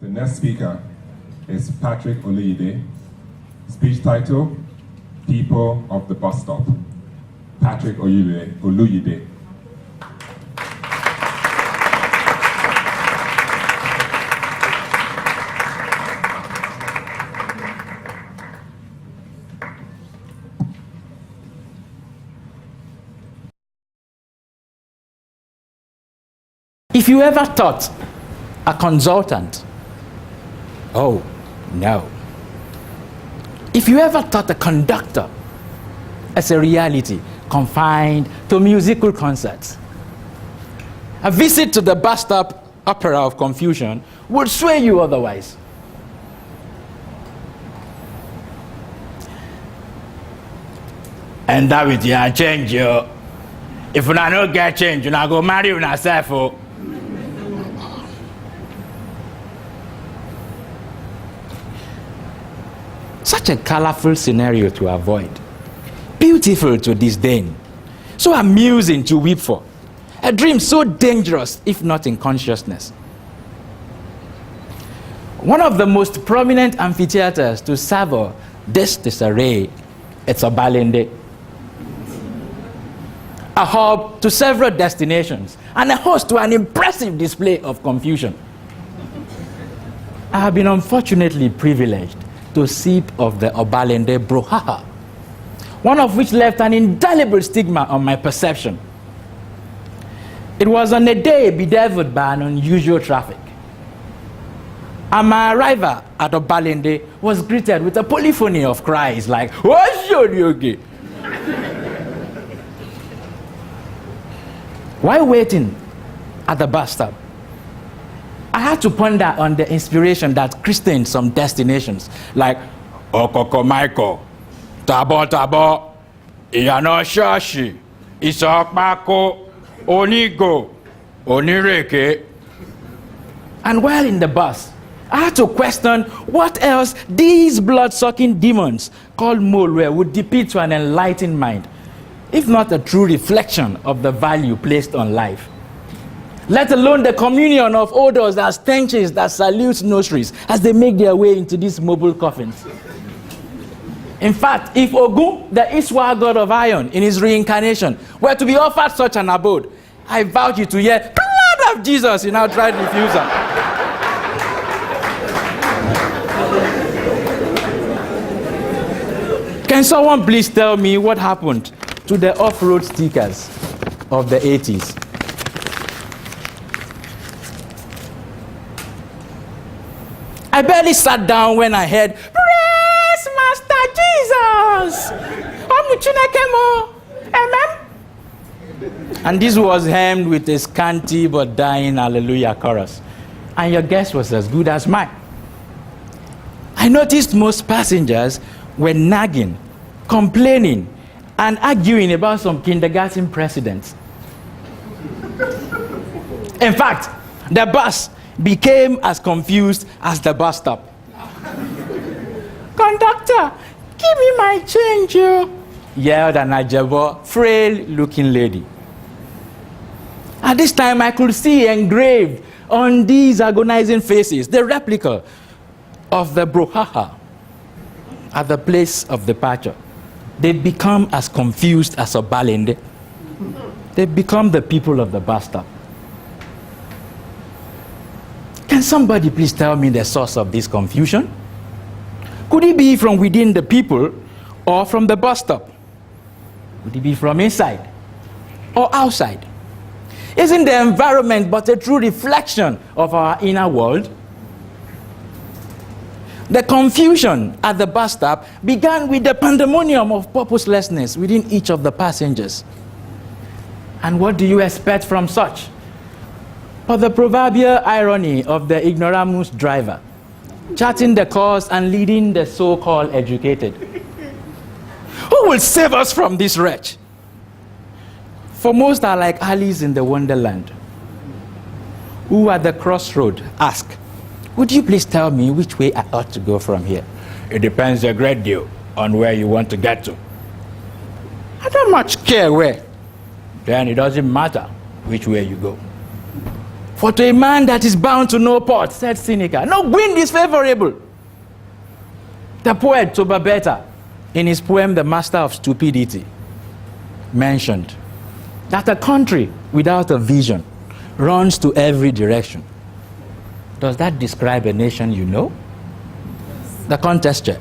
The next speaker is Patrick Oluyide. Speech title, People of the Bus Stop. Patrick Oluyide. If you ever thought a consultant, oh no. If you ever thought a conductor as a reality confined to musical concerts, a visit to the bus stop opera of confusion would sway you otherwise. And that with you change you. If you don't get change, you go marry yourself. Such a colorful scenario to avoid, beautiful to disdain, so amusing to weep for, a dream so dangerous if not in consciousness. One of the most prominent amphitheaters to savor this disarray, it's Obalende, a hub to several destinations and a host to an impressive display of confusion. I have been unfortunately privileged to sip of the Obalende brouhaha, one of which left an indelible stigma on my perception. It was on a day bedeviled by an unusual traffic, and my arrival at Obalende was greeted with a polyphony of cries like, "What's your yogi?" While waiting at the bus stop, I had to ponder on the inspiration that christened some destinations like Okoko Michael, Tabo Tabo, Iyano Shashi, Isokmako, Onigo, Onireke. And while in the bus, I had to question what else these blood-sucking demons called Molwe would depict to an enlightened mind, if not a true reflection of the value placed on life. Let alone the communion of odors and stenches that salute nostrils as they make their way into these mobile coffins. In fact, if Ogun, the Iswa god of iron, in his reincarnation, were to be offered such an abode, I vouch you to hear, "Blood of Jesus," in outright refusal. Can someone please tell me what happened to the off-road stickers of the 80s? I barely sat down when I heard, "Praise Master Jesus! Amen." And this was hemmed with a scanty but dying hallelujah chorus. And your guess was as good as mine. I noticed most passengers were nagging, complaining, and arguing about some kindergarten precedents. In fact, the bus became as confused as the bus stop. "Conductor, give me my change, you," yelled an Ajabo, frail-looking lady. At this time, I could see engraved on these agonizing faces the replica of the brouhaha at the place of departure. They'd become as confused as Obalende. They'd become the people of the bus stop. Can somebody please tell me the source of this confusion? Could it be from within the people or from the bus stop? Could it be from inside or outside? Isn't the environment but a true reflection of our inner world? The confusion at the bus stop began with the pandemonium of purposelessness within each of the passengers. And what do you expect from such? Or the proverbial irony of the ignoramus driver, charting the course and leading the so-called educated. Who will save us from this wretch? For most are like Alice in the Wonderland, who at the crossroad ask, "Would you please tell me which way I ought to go from here?" "It depends a great deal on where you want to get to." "I don't much care where." "Then it doesn't matter which way you go." For to a man that is bound to no port, said Seneca, no wind is favorable. The poet Toba Beta, in his poem The Master of Stupidity, mentioned that a country without a vision runs to every direction. Does that describe a nation you know? The contest chair.